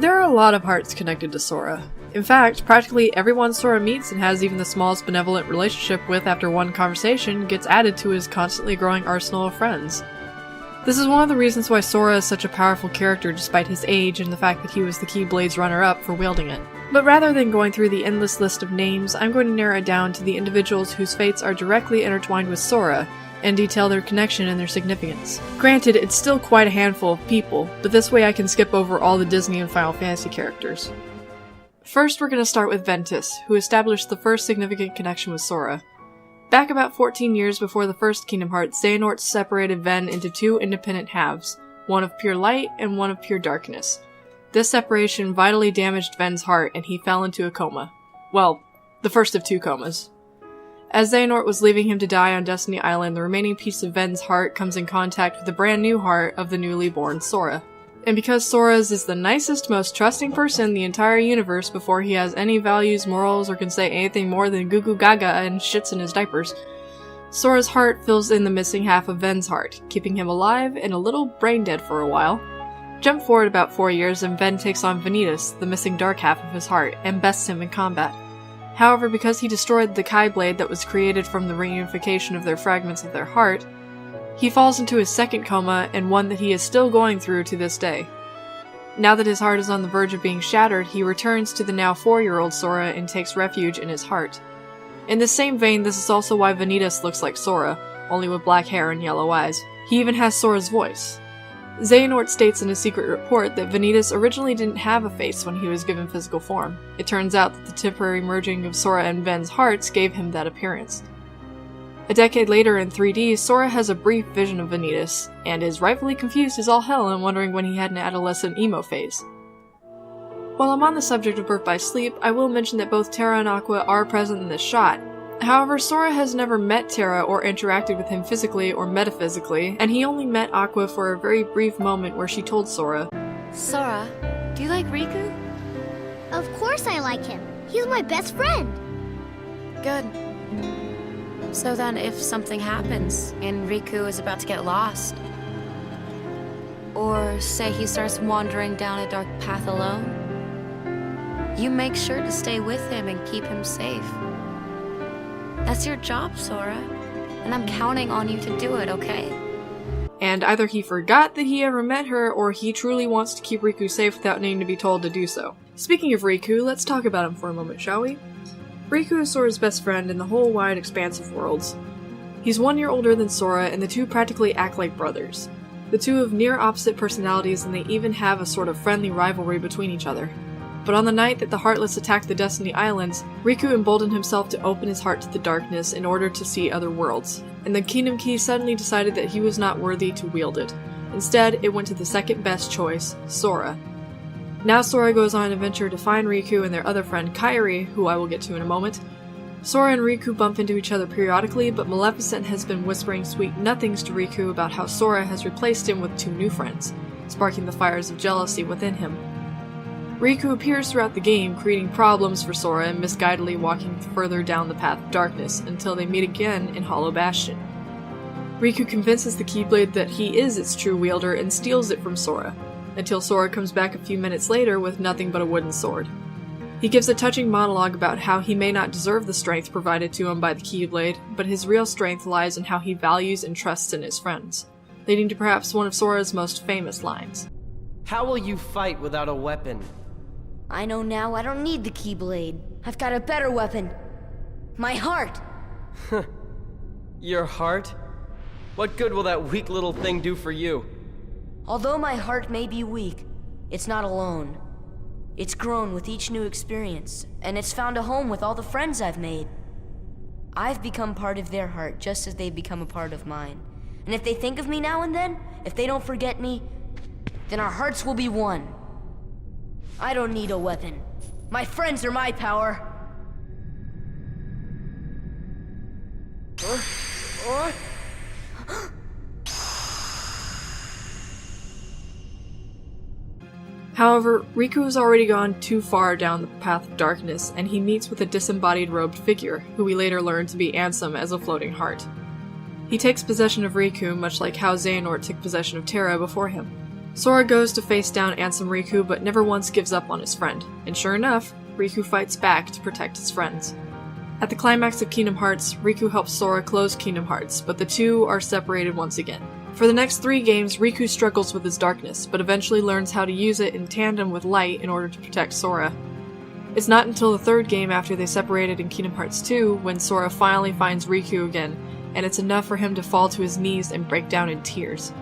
There are a lot of hearts connected to Sora. In fact, practically everyone Sora meets and has even the smallest benevolent relationship with after one conversation gets added to his constantly growing arsenal of friends. This is one of the reasons why Sora is such a powerful character despite his age and the fact that he was the Keyblade's runner-up for wielding it. But rather than going through the endless list of names, I'm going to narrow it down to the individuals whose fates are directly intertwined with Sora, and detail their connection and their significance. Granted, it's still quite a handful of people, but this way I can skip over all the Disney and Final Fantasy characters. First, we're going to start with Ventus, who established the first significant connection with Sora. Back about 14 years before the first Kingdom Hearts, Xehanort separated Ven into two independent halves, one of pure light and one of pure darkness. This separation vitally damaged Ven's heart and he fell into a coma. Well, the first of two comas. As Xehanort was leaving him to die on Destiny Island, the remaining piece of Ven's heart comes in contact with the brand new heart of the newly born Sora. And because Sora's is the nicest, most trusting person in the entire universe before he has any values, morals, or can say anything more than goo goo gaga and shits in his diapers, Sora's heart fills in the missing half of Ven's heart, keeping him alive and a little brain dead for a while. Jump forward about 4 years and Ven takes on Ventus, the missing dark half of his heart, and bests him in combat. However, because he destroyed the Keyblade that was created from the reunification of their fragments of their heart, he falls into his second coma, and one that he is still going through to this day. Now that his heart is on the verge of being shattered, he returns to the now 4-year-old Sora and takes refuge in his heart. In the same vein, this is also why Ventus looks like Sora, only with black hair and yellow eyes. He even has Sora's voice. Xehanort states in a secret report that Ventus originally didn't have a face when he was given physical form. It turns out that the temporary merging of Sora and Ven's hearts gave him that appearance. A decade later in 3D, Sora has a brief vision of Ventus, and is rightfully confused as all hell and wondering when he had an adolescent emo phase. While I'm on the subject of birth by sleep, I will mention that both Terra and Aqua are present in this shot. However, Sora has never met Terra or interacted with him physically or metaphysically, and he only met Aqua for a very brief moment where she told Sora, Sora, do you like Riku? Of course I like him. He's my best friend. Good. So then if something happens and Riku is about to get lost, or say he starts wandering down a dark path alone, you make sure to stay with him and keep him safe. That's your job, Sora, and I'm counting on you to do it, okay? And either he forgot that he ever met her, or he truly wants to keep Riku safe without needing to be told to do so. Speaking of Riku, let's talk about him for a moment, shall we? Riku is Sora's best friend in the whole wide expanse of worlds. He's 1 year older than Sora, and the two practically act like brothers. The two have near opposite personalities, and they even have a sort of friendly rivalry between each other. But on the night that the Heartless attacked the Destiny Islands, Riku emboldened himself to open his heart to the darkness in order to see other worlds, and the Kingdom Key suddenly decided that he was not worthy to wield it. Instead, it went to the second best choice, Sora. Now Sora goes on an adventure to find Riku and their other friend Kyrie, who I will get to in a moment. Sora and Riku bump into each other periodically, but Maleficent has been whispering sweet nothings to Riku about how Sora has replaced him with two new friends, sparking the fires of jealousy within him. Riku appears throughout the game, creating problems for Sora and misguidedly walking further down the path of darkness until they meet again in Hollow Bastion. Riku convinces the Keyblade that he is its true wielder and steals it from Sora, until Sora comes back a few minutes later with nothing but a wooden sword. He gives a touching monologue about how he may not deserve the strength provided to him by the Keyblade, but his real strength lies in how he values and trusts in his friends, leading to perhaps one of Sora's most famous lines. How will you fight without a weapon? I know now I don't need the Keyblade. I've got a better weapon. My heart! Your heart? What good will that weak little thing do for you? Although my heart may be weak, it's not alone. It's grown with each new experience, and it's found a home with all the friends I've made. I've become part of their heart just as they've become a part of mine. And if they think of me now and then, if they don't forget me, then our hearts will be one. I don't need a weapon. My friends are my power. However, Riku has already gone too far down the path of darkness, and he meets with a disembodied robed figure, who we later learn to be Ansem as a floating heart. He takes possession of Riku, much like how Xehanort took possession of Terra before him. Sora goes to face down Ansem Riku but never once gives up on his friend, and sure enough, Riku fights back to protect his friends. At the climax of Kingdom Hearts, Riku helps Sora close Kingdom Hearts, but the two are separated once again. For the next 3 games, Riku struggles with his darkness, but eventually learns how to use it in tandem with light in order to protect Sora. It's not until the 3rd game after they separated in Kingdom Hearts 2 when Sora finally finds Riku again, and it's enough for him to fall to his knees and break down in tears.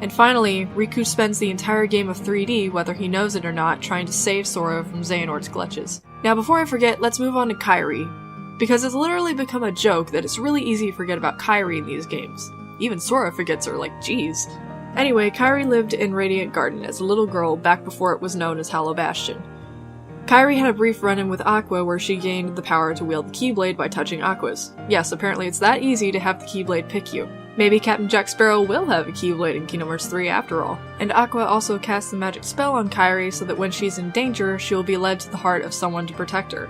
And finally, Riku spends the entire game of 3D, whether he knows it or not, trying to save Sora from Xehanort's clutches. Now before I forget, let's move on to Kyrie, because it's literally become a joke that it's really easy to forget about Kyrie in these games. Even Sora forgets her, like, geez. Anyway, Kyrie lived in Radiant Garden as a little girl back before it was known as Hollow Bastion. Kyrie had a brief run-in with Aqua where she gained the power to wield the Keyblade by touching Aqua's. Yes, apparently it's that easy to have the Keyblade pick you. Maybe Captain Jack Sparrow will have a Keyblade in Kingdom Hearts 3 after all. And Aqua also casts a magic spell on Kyrie so that when she's in danger, she will be led to the heart of someone to protect her.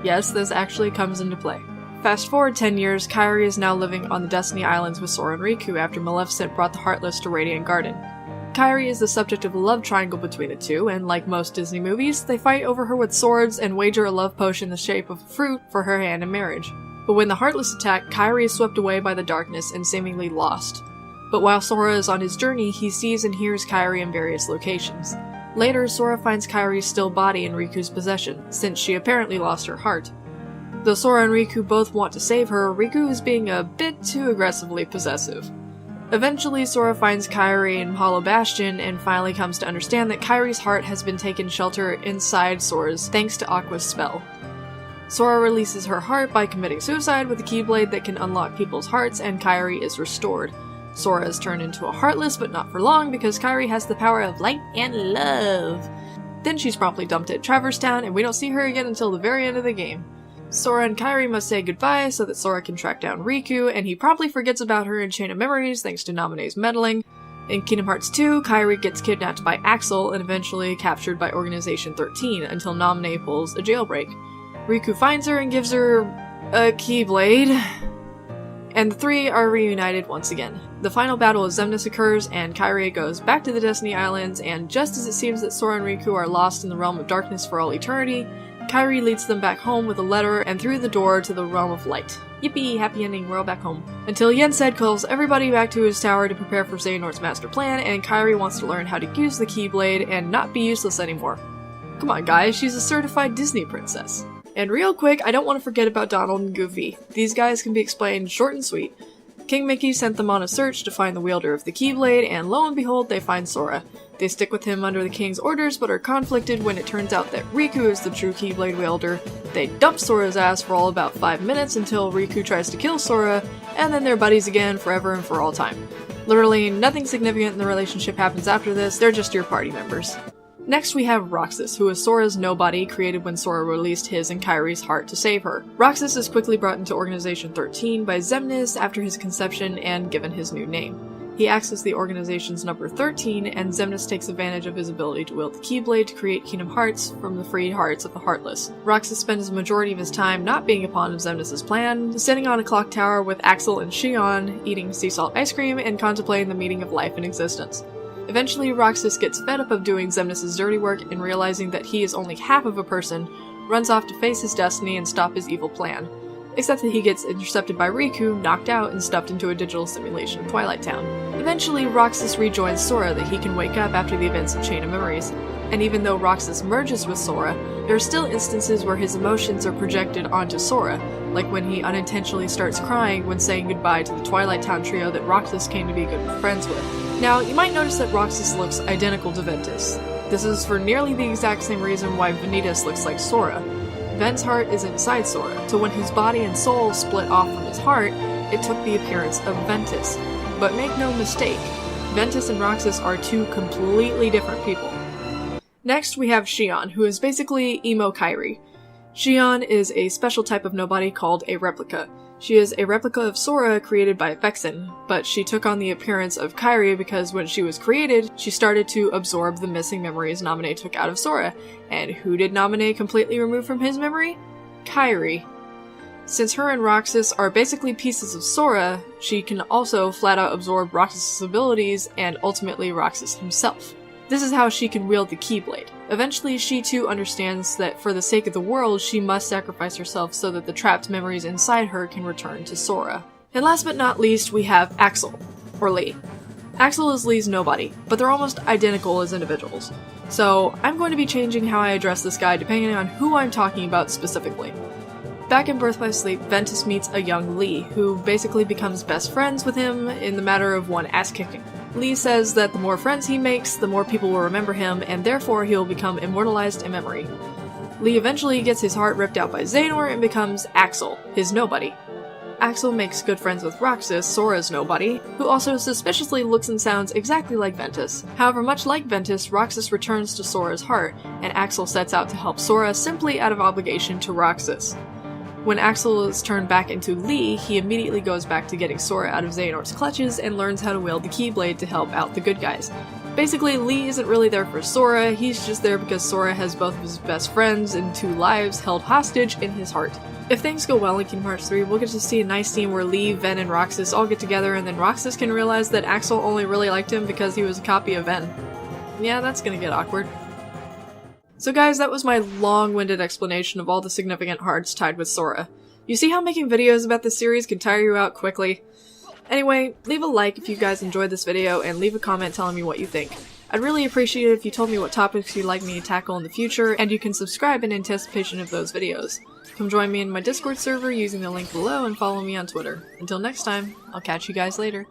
Yes, this actually comes into play. Fast forward 10 years, Kyrie is now living on the Destiny Islands with Sora and Riku after Maleficent brought the Heartless to Radiant Garden. Kyrie is the subject of a love triangle between the two, and like most Disney movies, they fight over her with swords and wager a love potion in the shape of fruit for her hand in marriage. But when the Heartless attack, Kyrie is swept away by the darkness and seemingly lost. But while Sora is on his journey, he sees and hears Kyrie in various locations. Later, Sora finds Kyrie's still body in Riku's possession, since she apparently lost her heart. Though Sora and Riku both want to save her, Riku is being a bit too aggressively possessive. Eventually, Sora finds Kyrie in Hollow Bastion and finally comes to understand that Kyrie's heart has been taken shelter inside Sora's thanks to Aqua's spell. Sora releases her heart by committing suicide with a Keyblade that can unlock people's hearts, and Kyrie is restored. Sora is turned into a Heartless, but not for long because Kyrie has the power of light and love. Then she's promptly dumped at Traverse Town, and we don't see her again until the very end of the game. Sora and Kyrie must say goodbye so that Sora can track down Riku, and he promptly forgets about her in Chain of Memories thanks to Naminé's meddling. In Kingdom Hearts 2, Kyrie gets kidnapped by Axel and eventually captured by Organization 13 until Naminé pulls a jailbreak. Riku finds her and gives her a Keyblade, and the 3 are reunited once again. The final battle of Xemnas occurs, and Kyrie goes back to the Destiny Islands, and just as it seems that Sora and Riku are lost in the realm of darkness for all eternity, Kyrie leads them back home with a letter and through the door to the realm of light. Yippee, happy ending, we're all back home. Until Yensid calls everybody back to his tower to prepare for Xehanort's master plan, and Kyrie wants to learn how to use the Keyblade and not be useless anymore. Come on guys, she's a certified Disney princess. And real quick, I don't want to forget about Donald and Goofy. These guys can be explained short and sweet. King Mickey sent them on a search to find the wielder of the Keyblade, and lo and behold, they find Sora. They stick with him under the king's orders, but are conflicted when it turns out that Riku is the true Keyblade wielder. They dump Sora's ass for all about 5 minutes until Riku tries to kill Sora, and then they're buddies again forever and for all time. Literally, nothing significant in the relationship happens after this, they're just your party members. Next we have Roxas, who is Sora's nobody created when Sora released his and Kyrie's heart to save her. Roxas is quickly brought into Organization 13 by Xemnas after his conception and given his new name. He acts as the organization's number 13, and Xemnas takes advantage of his ability to wield the Keyblade to create Kingdom Hearts from the freed hearts of the Heartless. Roxas spends the majority of his time not being a pawn of Xemnas' plan, sitting on a clock tower with Axel and Shion, eating sea salt ice cream and contemplating the meaning of life and existence. Eventually, Roxas gets fed up of doing Xemnas' dirty work and realizing that he is only half of a person, runs off to face his destiny and stop his evil plan. Except that he gets intercepted by Riku, knocked out, and stuffed into a digital simulation of Twilight Town. Eventually, Roxas rejoins Sora that he can wake up after the events of Chain of Memories, and even though Roxas merges with Sora, there are still instances where his emotions are projected onto Sora, like when he unintentionally starts crying when saying goodbye to the Twilight Town trio that Roxas came to be good friends with. Now, you might notice that Roxas looks identical to Ventus. This is for nearly the exact same reason why Ventus looks like Sora. Ven's heart is inside Sora, so when his body and soul split off from his heart, it took the appearance of Ventus. But make no mistake, Ventus and Roxas are two completely different people. Next, we have Shion, who is basically emo Kyrie. Shion is a special type of nobody called a replica. She is a replica of Sora created by Vexen, but she took on the appearance of Kyrie because when she was created, she started to absorb the missing memories Naminé took out of Sora. And who did Naminé completely remove from his memory? Kyrie. Since her and Roxas are basically pieces of Sora, she can also flat out absorb Roxas' abilities and ultimately Roxas himself. This is how she can wield the Keyblade. Eventually, she too understands that for the sake of the world, she must sacrifice herself so that the trapped memories inside her can return to Sora. And last but not least, we have Axel, or Lee. Axel is Lee's nobody, but they're almost identical as individuals. So I'm going to be changing how I address this guy depending on who I'm talking about specifically. Back in Birth by Sleep, Ventus meets a young Lee, who basically becomes best friends with him in the matter of one ass-kicking. Lee says that the more friends he makes, the more people will remember him, and therefore he'll become immortalized in memory. Lee eventually gets his heart ripped out by Xehanort and becomes Axel, his nobody. Axel makes good friends with Roxas, Sora's nobody, who also suspiciously looks and sounds exactly like Ventus. However, much like Ventus, Roxas returns to Sora's heart, and Axel sets out to help Sora simply out of obligation to Roxas. When Axel is turned back into Lee, he immediately goes back to getting Sora out of Xehanort's clutches and learns how to wield the Keyblade to help out the good guys. Basically, Lee isn't really there for Sora, he's just there because Sora has both of his best friends and 2 lives held hostage in his heart. If things go well in Kingdom Hearts 3, we'll get to see a nice scene where Lee, Ven, and Roxas all get together, and then Roxas can realize that Axel only really liked him because he was a copy of Ven. Yeah, that's gonna get awkward. So guys, that was my long-winded explanation of all the significant hearts tied with Sora. You see how making videos about this series can tire you out quickly? Anyway, leave a like if you guys enjoyed this video, and leave a comment telling me what you think. I'd really appreciate it if you told me what topics you'd like me to tackle in the future, and you can subscribe in anticipation of those videos. Come join me in my Discord server using the link below and follow me on Twitter. Until next time, I'll catch you guys later.